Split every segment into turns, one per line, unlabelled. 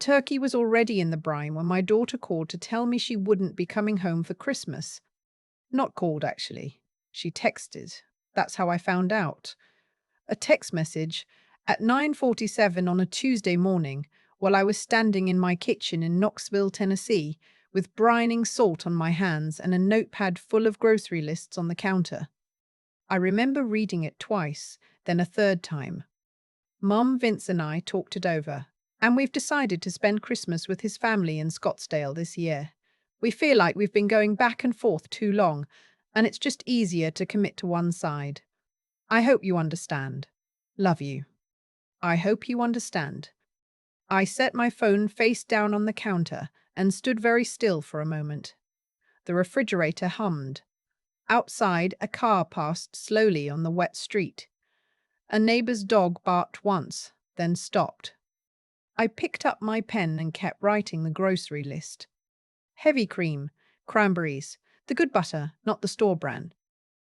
turkey was already in the brine when my daughter called to tell me she wouldn't be coming home for Christmas. Not called, actually. She texted. That's how I found out. A text message at 9:47 on a Tuesday morning while I was standing in my kitchen in Knoxville, Tennessee, with brining salt on my hands and a notepad full of grocery lists on the counter. I remember reading it twice, then a third time. Mum, Vince, and I talked it over, and we've decided to spend Christmas with his family in Scottsdale this year. We feel like we've been going back and forth too long, and it's just easier to commit to one side. I hope you understand. Love you. I hope you understand. I set my phone face down on the counter and stood very still for a moment. The refrigerator hummed. Outside, a car passed slowly on the wet street. A neighbor's dog barked once, then stopped. I picked up my pen and kept writing the grocery list. Heavy cream, cranberries, the good butter, not the store brand.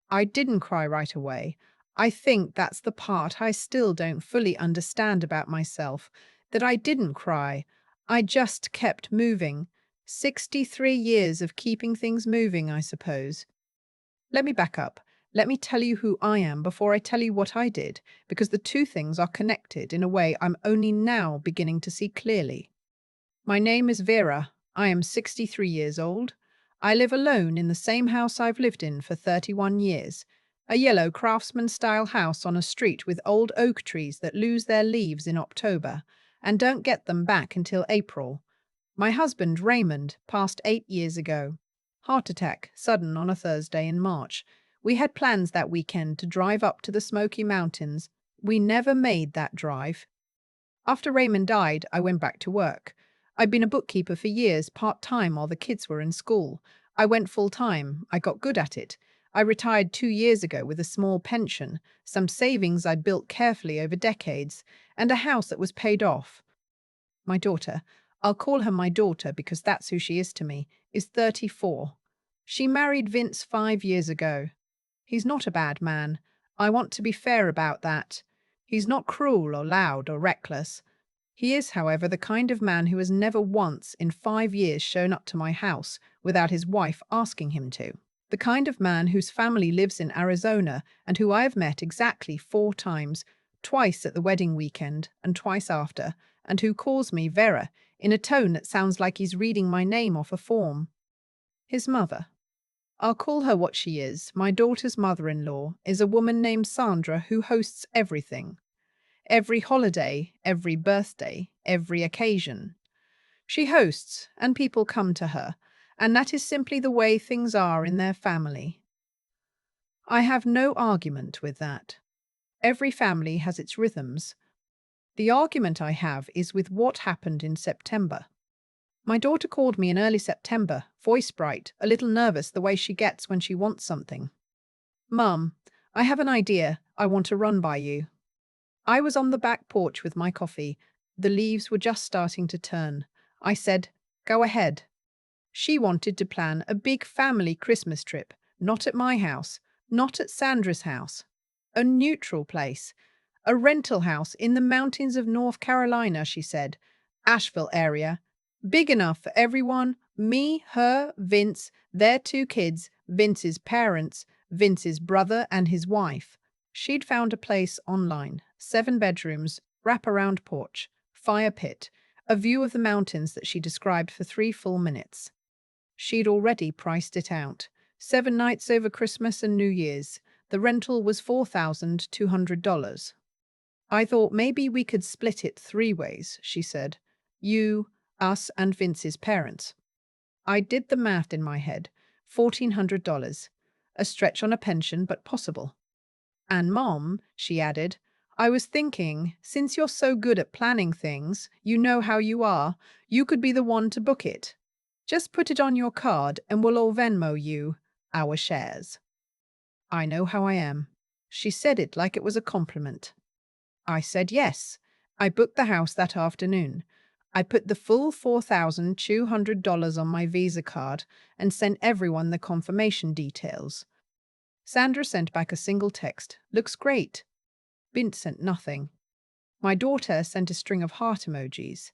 I didn't cry right away. I think that's the part I still don't fully understand about myself, that I didn't cry. I just kept moving. 63 years of keeping things moving, I suppose. Let me back up. Let me tell you who I am before I tell you what I did, because the two things are connected in a way I'm only now beginning to see clearly. My name is Vera. I am 63 years old. I live alone in the same house I've lived in for 31 years, a yellow craftsman-style house on a street with old oak trees that lose their leaves in October and don't get them back until April. My husband, Raymond, passed 8 years ago. Heart attack, sudden on a Thursday in March. We had plans that weekend to drive up to the Smoky Mountains. We never made that drive. After Raymond died, I went back to work. I'd been a bookkeeper for years, part-time while the kids were in school. I went full-time. I got good at it. I retired 2 years ago with a small pension, some savings I'd built carefully over decades, and a house that was paid off. My daughter, I'll call her my daughter because that's who she is to me, is 34. She married Vince 5 years ago. He's not a bad man. I want to be fair about that. He's not cruel or loud or reckless. He is, however, the kind of man who has never once in 5 years shown up to my house without his wife asking him to. The kind of man whose family lives in Arizona and who I have met exactly 4 times, twice at the wedding weekend and twice after, and who calls me Vera in a tone that sounds like he's reading my name off a form. His mother. I'll call her what she is. My daughter's mother-in-law is a woman named Sandra who hosts everything. Every holiday, every birthday, every occasion. She hosts, and people come to her, and that is simply the way things are in their family. I have no argument with that. Every family has its rhythms. The argument I have is with what happened in September. My daughter called me in early September, voice bright, a little nervous the way she gets when she wants something. "Mum, I have an idea I want to run by you." I was on the back porch with my coffee. The leaves were just starting to turn. I said, "Go ahead." She wanted to plan a big family Christmas trip, not at my house, not at Sandra's house. A neutral place. A rental house in the mountains of North Carolina, she said. Asheville area. Big enough for everyone. Me, her, Vince, their 2 kids, Vince's parents, Vince's brother and his wife. She'd found a place online. 7 bedrooms, wraparound porch, fire pit, a view of the mountains that she described for 3 full minutes. She'd already priced it out. 7 nights over Christmas and New Year's. The rental was $4,200. I thought maybe we could split it 3 ways, she said. You, us, and Vince's parents. I did the math in my head. $1,400. A stretch on a pension, but possible. And Mom, she added, I was thinking, since you're so good at planning things, you know how you are, you could be the one to book it. Just put it on your card and we'll all Venmo you our shares. I know how I am. She said it like it was a compliment. I said yes. I booked the house that afternoon. I put the full $4,200 on my Visa card and sent everyone the confirmation details. Sandra sent back a single text. Looks great. Bint sent nothing. My daughter sent a string of heart emojis.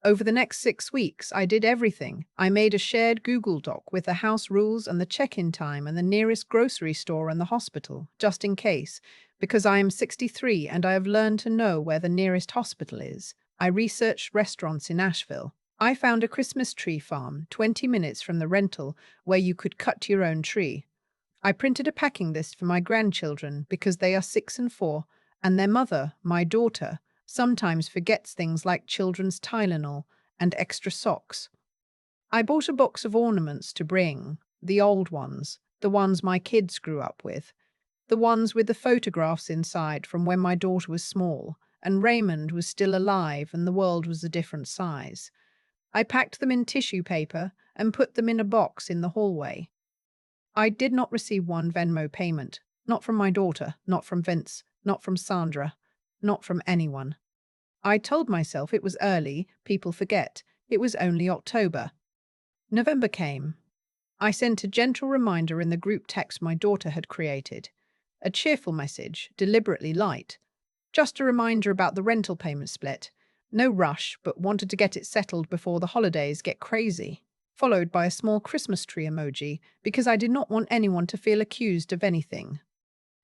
Over the next 6 weeks, I did everything. I made a shared Google Doc with the house rules and the check-in time and the nearest grocery store and the hospital, just in case, because I am 63 and I have learned to know where the nearest hospital is. I researched restaurants in Asheville. I found a Christmas tree farm 20 minutes from the rental where you could cut your own tree. I printed a packing list for my grandchildren because they are 6 and 4, and their mother, my daughter, sometimes forgets things like children's Tylenol and extra socks. I bought a box of ornaments to bring, the old ones, the ones my kids grew up with, the ones with the photographs inside from when my daughter was small and Raymond was still alive and the world was a different size. I packed them in tissue paper and put them in a box in the hallway. I did not receive one Venmo payment, not from my daughter, not from Vince, not from Sandra, not from anyone. I told myself it was early, people forget. It was only October. November came. I sent a gentle reminder in the group text my daughter had created. A cheerful message, deliberately light. Just a reminder about the rental payment split. No rush, but wanted to get it settled before the holidays get crazy. Followed by a small Christmas tree emoji, because I did not want anyone to feel accused of anything.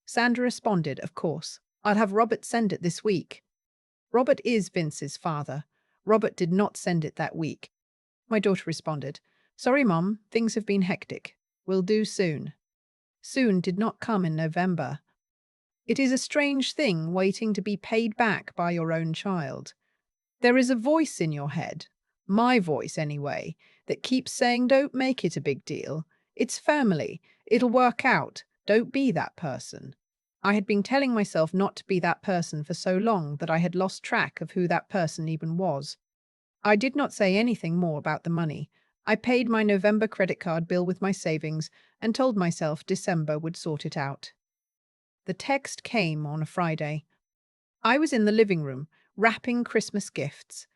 Sandra responded, of course. I'll have Robert send it this week. Robert is Vince's father. Robert did not send it that week. My daughter responded, Sorry, Mom, things have been hectic. Will do soon. Soon did not come in November. It is a strange thing waiting to be paid back by your own child. There is a voice in your head, my voice anyway, that keeps saying don't make it a big deal. It's family. It'll work out. Don't be that person. I had been telling myself not to be that person for so long that I had lost track of who that person even was. I did not say anything more about the money. I paid my November credit card bill with my savings and told myself December would sort it out. The text came on a Friday. I was in the living room, wrapping Christmas gifts.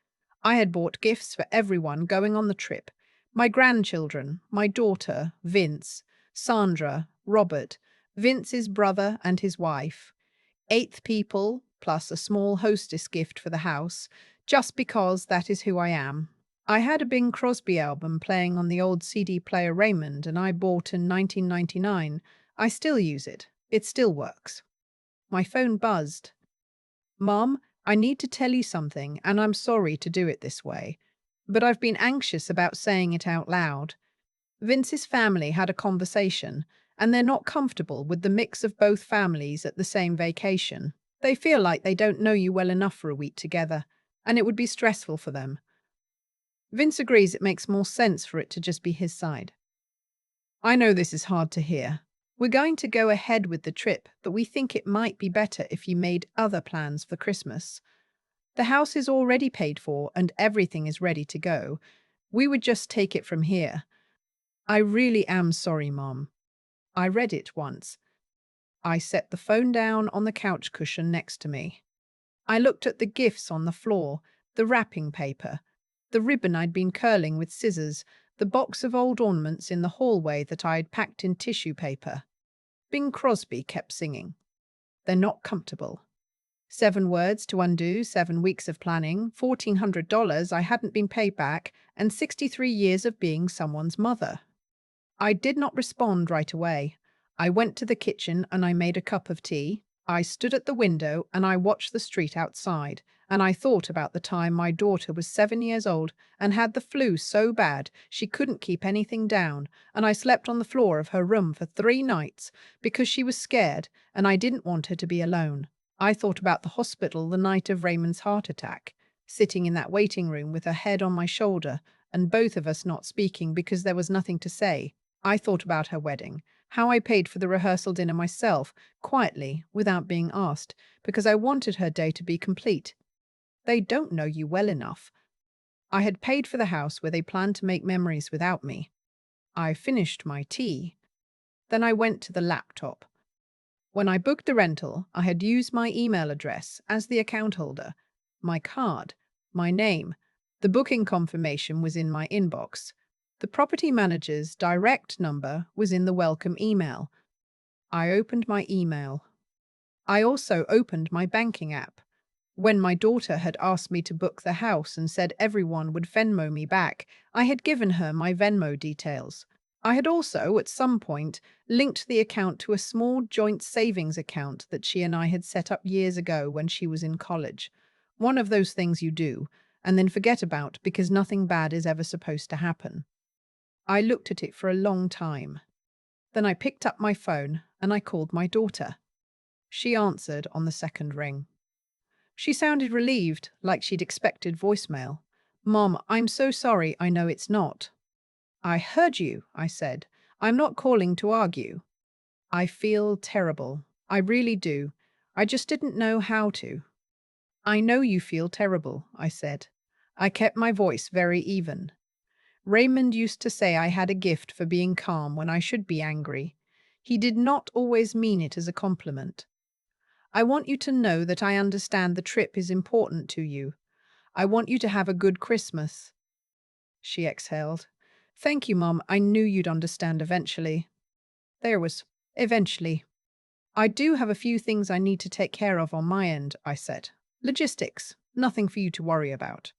I had bought gifts for everyone going on the trip. My grandchildren, my daughter, Vince, Sandra, Robert, Vince's brother and his wife. 8 people, plus a small hostess gift for the house, just because that is who I am. I had a Bing Crosby album playing on the old CD player Raymond and I bought in 1999. I still use it. It still works. My phone buzzed. Mom, I need to tell you something and I'm sorry to do it this way, but I've been anxious about saying it out loud. Vince's family had a conversation and they're not comfortable with the mix of both families at the same vacation. They feel like they don't know you well enough for a week together, and it would be stressful for them. Vince agrees it makes more sense for it to just be his side. I know this is hard to hear. We're going to go ahead with the trip, but we think it might be better if you made other plans for Christmas. The house is already paid for and everything is ready to go. We would just take it from here. I really am sorry, Mom. I read it once. I set the phone down on the couch cushion next to me. I looked at the gifts on the floor, the wrapping paper, the ribbon I'd been curling with scissors, the box of old ornaments in the hallway that I had packed in tissue paper. Bing Crosby kept singing. They're not comfortable. 7 words to undo, 7 weeks of planning, $1,400 I hadn't been paid back, and 63 years of being someone's mother. I did not respond right away. I went to the kitchen and I made a cup of tea. I stood at the window and I watched the street outside, and I thought about the time my daughter was 7 years old and had the flu so bad she couldn't keep anything down, and I slept on the floor of her room for 3 nights because she was scared and I didn't want her to be alone. I thought about the hospital the night of Raymond's heart attack, sitting in that waiting room with her head on my shoulder and both of us not speaking because there was nothing to say. I thought about her wedding, how I paid for the rehearsal dinner myself, quietly, without being asked, because I wanted her day to be complete. They don't know you well enough. I had paid for the house where they planned to make memories without me. I finished my tea. Then I went to the laptop. When I booked the rental, I had used my email address as the account holder, my card, my name. The booking confirmation was in my inbox. The property manager's direct number was in the welcome email. I opened my email. I also opened my banking app. When my daughter had asked me to book the house and said everyone would Venmo me back, I had given her my Venmo details. I had also, at some point, linked the account to a small joint savings account that she and I had set up years ago when she was in college. One of those things you do, and then forget about because nothing bad is ever supposed to happen. I looked at it for a long time. Then I picked up my phone and I called my daughter. She answered on the second ring. She sounded relieved, like she'd expected voicemail. "Mom, I'm so sorry, I know it's not." "I heard you," I said. "I'm not calling to argue." "I feel terrible. I really do. I just didn't know how to." "I know you feel terrible," I said. I kept my voice very even. Raymond used to say I had a gift for being calm when I should be angry. He did not always mean it as a compliment. "I want you to know that I understand the trip is important to you. I want you to have a good Christmas." She exhaled. "Thank you, Mom. I knew you'd understand eventually." There was eventually. "I do have a few things I need to take care of on my end," I said. "Logistics. Nothing for you to worry about."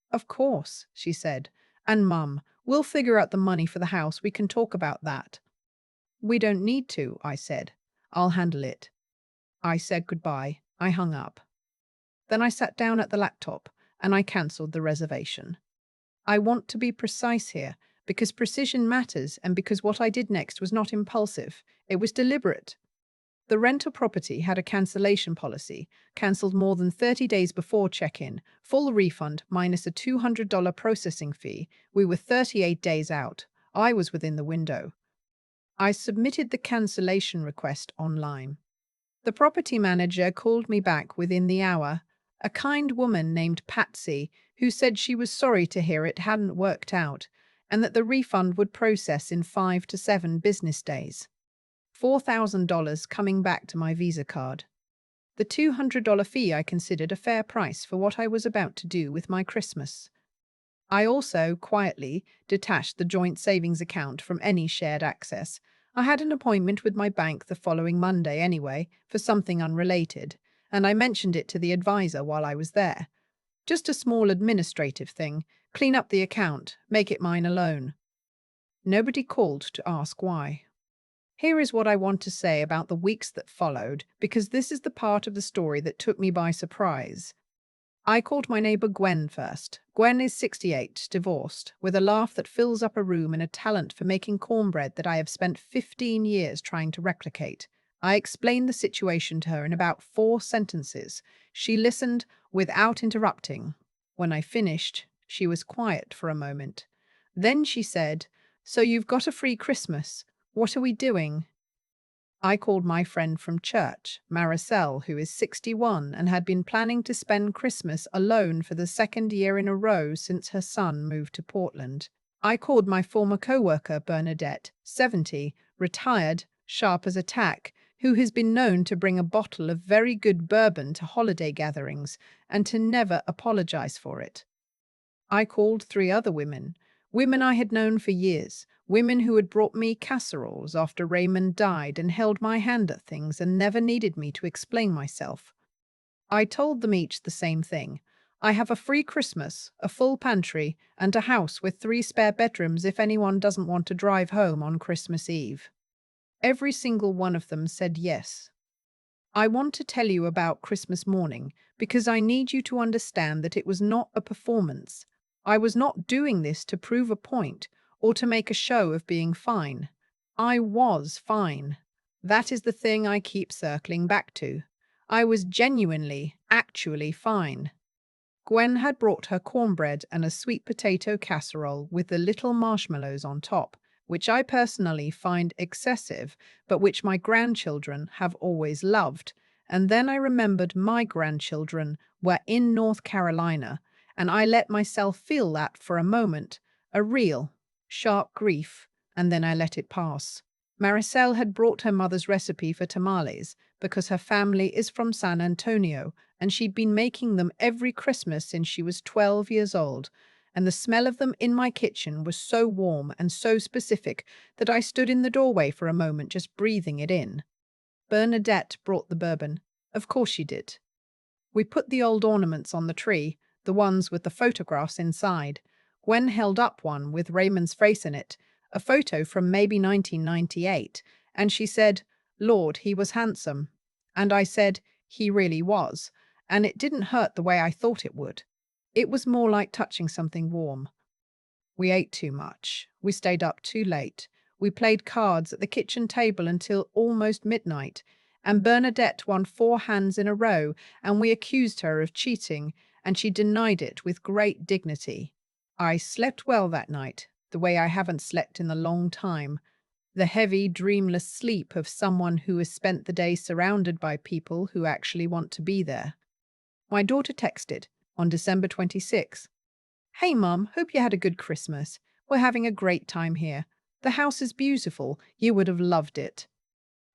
"Of course," she said. "And Mum, we'll figure out the money for the house. We can talk about that." "We don't need to," I said. "I'll handle it." I said goodbye. I hung up. Then I sat down at the laptop and I cancelled the reservation. I want to be precise here because precision matters and because what I did next was not impulsive. It was deliberate. The rental property had a cancellation policy, cancelled more than 30 days before check-in, full refund minus a $200 processing fee. We were 38 days out. I was within the window. I submitted the cancellation request online. The property manager called me back within the hour, a kind woman named Patsy, who said she was sorry to hear it hadn't worked out and that the refund would process in 5 to 7 business days. $4,000 coming back to my Visa card. The $200 fee I considered a fair price for what I was about to do with my Christmas. I also, quietly, detached the joint savings account from any shared access. I had an appointment with my bank the following Monday anyway, for something unrelated, and I mentioned it to the advisor while I was there. Just a small administrative thing, clean up the account, make it mine alone. Nobody called to ask why. Here is what I want to say about the weeks that followed, because this is the part of the story that took me by surprise. I called my neighbor Gwen first. Gwen is 68, divorced, with a laugh that fills up a room and a talent for making cornbread that I have spent 15 years trying to replicate. I explained the situation to her in about 4 sentences. She listened without interrupting. When I finished, she was quiet for a moment. Then she said, "So you've got a free Christmas. What are we doing?" I called my friend from church, Maricel, who is 61 and had been planning to spend Christmas alone for the 2nd year in a row since her son moved to Portland. I called my former co-worker, Bernadette, 70, retired, sharp as a tack, who has been known to bring a bottle of very good bourbon to holiday gatherings and to never apologize for it. I called 3 other women, women I had known for years, women who had brought me casseroles after Raymond died and held my hand at things and never needed me to explain myself. I told them each the same thing. I have a free Christmas, a full pantry, and a house with 3 spare bedrooms if anyone doesn't want to drive home on Christmas Eve. Every single one of them said yes. I want to tell you about Christmas morning because I need you to understand that it was not a performance. I was not doing this to prove a point or to make a show of being fine. I was fine. That is the thing I keep circling back to. I was genuinely, actually fine. Gwen had brought her cornbread and a sweet potato casserole with the little marshmallows on top, which I personally find excessive, but which my grandchildren have always loved. And then I remembered my grandchildren were in North Carolina, and I let myself feel that for a moment, a real, sharp grief, and then I let it pass. Maricel had brought her mother's recipe for tamales because her family is from San Antonio, and she'd been making them every Christmas since she was 12 years old, and the smell of them in my kitchen was so warm and so specific that I stood in the doorway for a moment just breathing it in. Bernadette brought the bourbon. Of course she did. We put the old ornaments on the tree, the ones with the photographs inside. Gwen held up one with Raymond's face in it, a photo from maybe 1998, and she said, "Lord, he was handsome." And I said, "He really was." And it didn't hurt the way I thought it would. It was more like touching something warm. We ate too much. We stayed up too late. We played cards at the kitchen table until almost midnight, and Bernadette won 4 hands in a row, and we accused her of cheating, and she denied it with great dignity. I slept well that night, the way I haven't slept in a long time. The heavy, dreamless sleep of someone who has spent the day surrounded by people who actually want to be there. My daughter texted on December 26th. "Hey, Mum, hope you had a good Christmas. We're having a great time here. The house is beautiful. You would have loved it."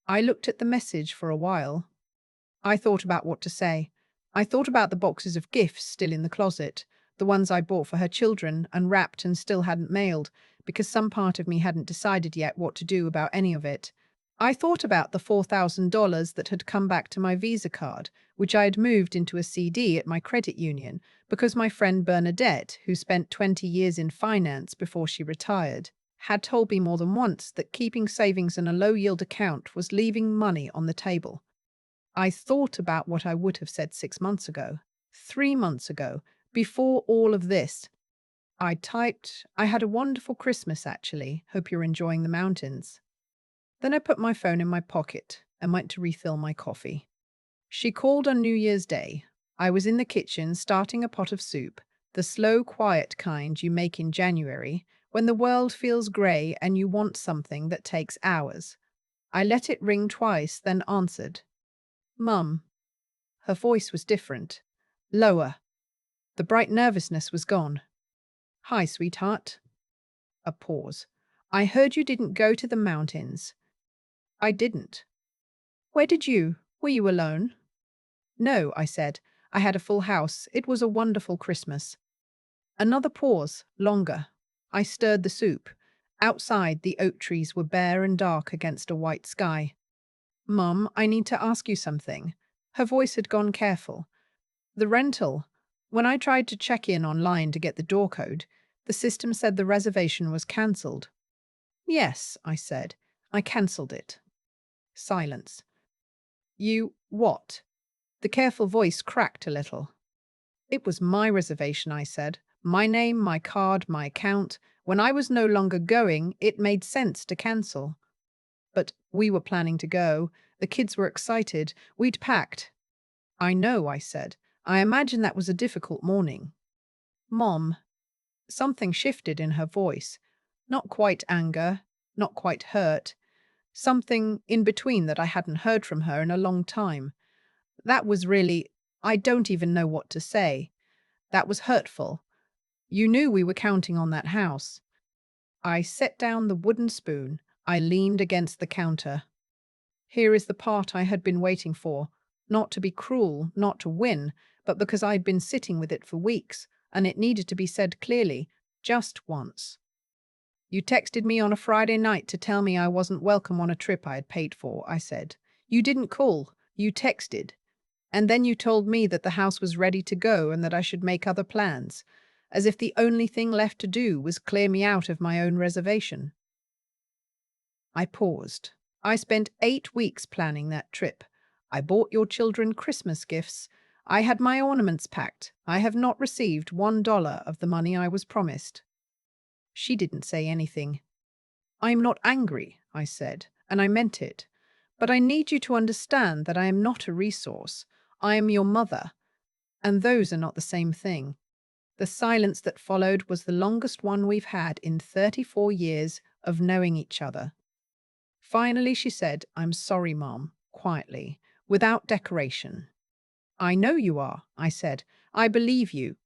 I looked at the message for a while. I thought about what to say. I thought about the boxes of gifts still in the closet, the ones I bought for her children, unwrapped and still hadn't mailed, because some part of me hadn't decided yet what to do about any of it. I thought about the $4,000 that had come back to my Visa card, which I had moved into a CD at my credit union, because my friend Bernadette, who spent 20 years in finance before she retired, had told me more than once that keeping savings in a low-yield account was leaving money on the table. I thought about what I would have said 6 months ago, 3 months ago, before all of this. I typed, "I had a wonderful Christmas, actually. Hope you're enjoying the mountains." Then I put my phone in my pocket and went to refill my coffee. She called on New Year's Day. I was in the kitchen starting a pot of soup, the slow, quiet kind you make in January, when the world feels grey and you want something that takes hours. I let it ring twice, then answered. "Mum." Her voice was different, lower. The bright nervousness was gone. "Hi, sweetheart." A pause. "I heard you didn't go to the mountains." "I didn't." "Where did you? Were you alone?" "No," I said. "I had a full house. It was a wonderful Christmas." Another pause, longer. I stirred the soup. Outside, the oak trees were bare and dark against a white sky. "Mum, I need to ask you something." Her voice had gone careful. "The rental. When I tried to check in online to get the door code, the system said the reservation was cancelled." "Yes," I said. "I cancelled it." Silence. "You what?" The careful voice cracked a little. "It was my reservation," I said. "My name, my card, my account. When I was no longer going, it made sense to cancel." "But we were planning to go. The kids were excited. We'd packed." "I know," I said. "I imagine that was a difficult morning." "Mom." Something shifted in her voice. Not quite anger, not quite hurt. Something in between that I hadn't heard from her in a long time. "That was really, I don't even know what to say. That was hurtful. You knew we were counting on that house." I set down the wooden spoon. I leaned against the counter. Here is the part I had been waiting for. Not to be cruel, not to win, but because I'd been sitting with it for weeks, and it needed to be said clearly, just once. "You texted me on a Friday night to tell me I wasn't welcome on a trip I had paid for," I said. "You didn't call, you texted. And then you told me that the house was ready to go and that I should make other plans, as if the only thing left to do was clear me out of my own reservation." I paused. "I spent 8 weeks planning that trip. I bought your children Christmas gifts. I had my ornaments packed. I have not received $1 of the money I was promised." She didn't say anything. "I'm not angry," I said, and I meant it. "But I need you to understand that I am not a resource. I am your mother, and those are not the same thing." The silence that followed was the longest one we've had in 34 years of knowing each other. Finally, she said, "I'm sorry, Mom," quietly, without decoration. "I know you are," I said. "I believe you.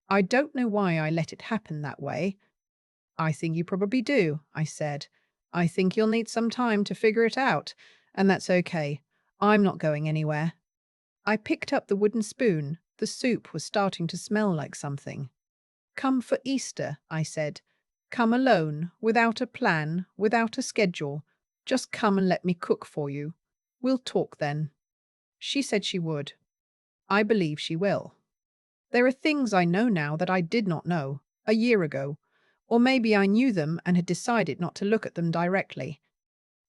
I don't know why I let it happen that way." "I think you probably do," I said. "I think you'll need some time to figure it out, and that's okay. I'm not going anywhere." I picked up the wooden spoon. The soup was starting to smell like something. "Come for Easter," I said. "Come alone, without a plan, without a schedule. Just come and let me cook for you. We'll talk then." She said she would. I believe she will. There are things I know now that I did not know a year ago, or maybe I knew them and had decided not to look at them directly.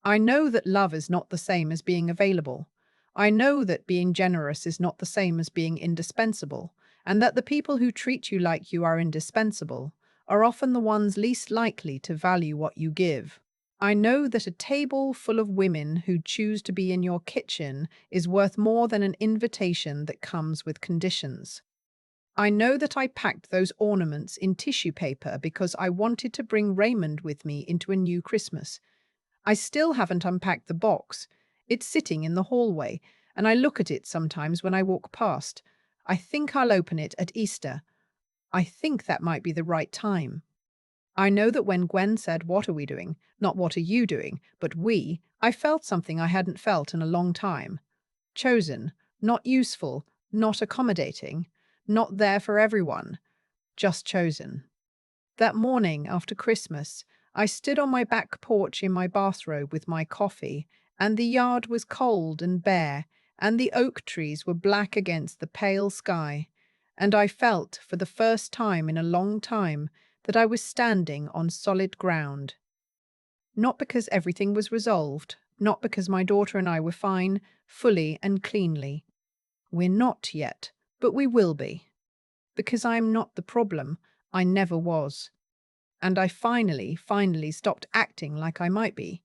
I know that love is not the same as being available. I know that being generous is not the same as being indispensable, and that the people who treat you like you are indispensable are often the ones least likely to value what you give. I know that a table full of women who choose to be in your kitchen is worth more than an invitation that comes with conditions. I know that I packed those ornaments in tissue paper because I wanted to bring Raymond with me into a new Christmas. I still haven't unpacked the box. It's sitting in the hallway, and I look at it sometimes when I walk past. I think I'll open it at Easter. I think that might be the right time. I know that when Gwen said, "What are we doing?" Not "What are you doing?" but "we," I felt something I hadn't felt in a long time. Chosen, not useful, not accommodating, not there for everyone, just chosen. That morning after Christmas, I stood on my back porch in my bathrobe with my coffee, and the yard was cold and bare, and the oak trees were black against the pale sky, and I felt, for the first time in a long time, that I was standing on solid ground. Not because everything was resolved, not because my daughter and I were fine, fully and cleanly. We're not yet, but we will be. Because I'm not the problem, I never was. And I finally stopped acting like I might be.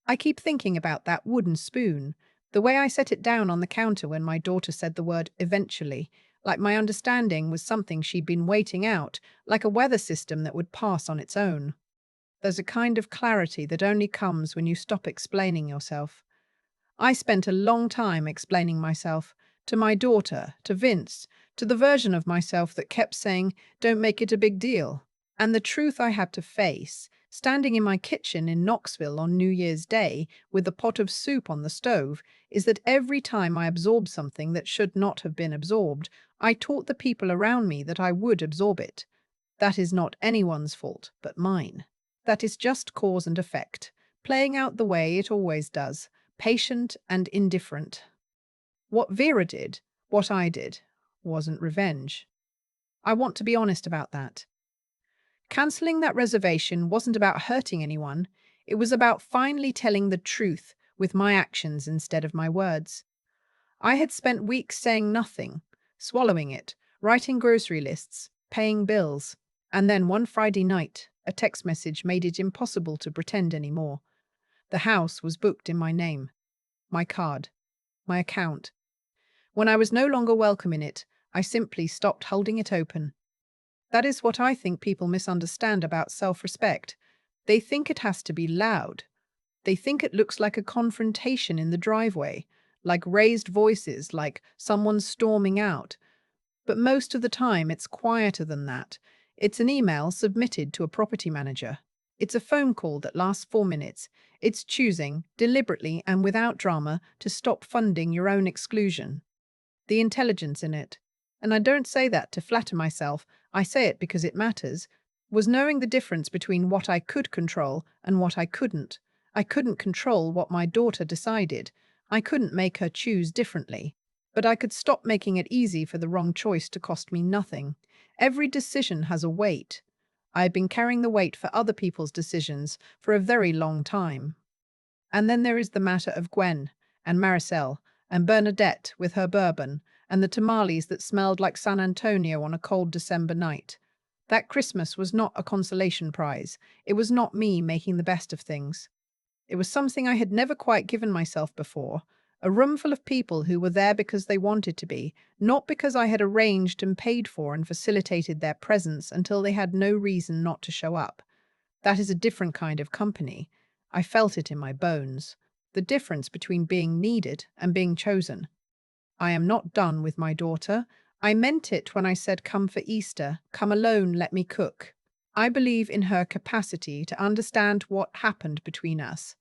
I keep thinking about that wooden spoon, the way I set it down on the counter when my daughter said the word eventually, like my understanding was something she'd been waiting out, like a weather system that would pass on its own. There's a kind of clarity that only comes when you stop explaining yourself. I spent a long time explaining myself to my daughter, to Vince, to the version of myself that kept saying, "Don't make it a big deal." And the truth I had to face, standing in my kitchen in Knoxville on New Year's Day with a pot of soup on the stove, is that every time I absorbed something that should not have been absorbed, I taught the people around me that I would absorb it. That is not anyone's fault but mine. That is just cause and effect, playing out the way it always does, patient and indifferent. What Vera did, what I did, wasn't revenge. I want to be honest about that. Cancelling that reservation wasn't about hurting anyone. It was about finally telling the truth with my actions instead of my words. I had spent weeks saying nothing, swallowing it, writing grocery lists, paying bills, and then one Friday night, a text message made it impossible to pretend anymore. The house was booked in my name, my card, my account. When I was no longer welcome in it, I simply stopped holding it open. That is what I think people misunderstand about self-respect. They think it has to be loud. They think it looks like a confrontation in the driveway, like raised voices, like someone storming out. But most of the time, it's quieter than that. It's an email submitted to a property manager. It's a phone call that lasts 4 minutes. It's choosing, deliberately and without drama, to stop funding your own exclusion. The intelligence in it, and I don't say that to flatter myself, I say it because it matters, was knowing the difference between what I could control and what I couldn't. I couldn't control what my daughter decided. I couldn't make her choose differently. But I could stop making it easy for the wrong choice to cost me nothing. Every decision has a weight. I had been carrying the weight for other people's decisions for a very long time. And then there is the matter of Gwen and Maricel and Bernadette with her bourbon and the tamales that smelled like San Antonio on a cold December night. That Christmas was not a consolation prize. It was not me making the best of things. It was something I had never quite given myself before. A room full of people who were there because they wanted to be, not because I had arranged and paid for and facilitated their presence until they had no reason not to show up. That is a different kind of company. I felt it in my bones. The difference between being needed and being chosen. I am not done with my daughter. I meant it when I said come for Easter, come alone, let me cook. I believe in her capacity to understand what happened between us.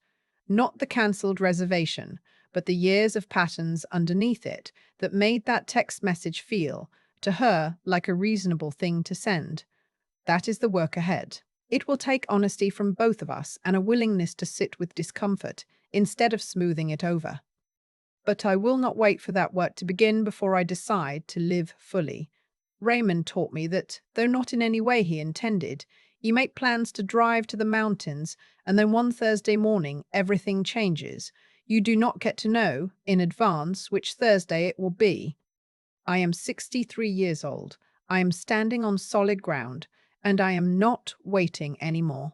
Not the cancelled reservation, but the years of patterns underneath it that made that text message feel, to her, like a reasonable thing to send. That is the work ahead. It will take honesty from both of us and a willingness to sit with discomfort instead of smoothing it over. But I will not wait for that work to begin before I decide to live fully. Raymond taught me that, though not in any way he intended, you make plans to drive to the mountains, and then one Thursday morning everything changes. You do not get to know, in advance, which Thursday it will be. I am 63 years old. I am standing on solid ground, and I am not waiting anymore.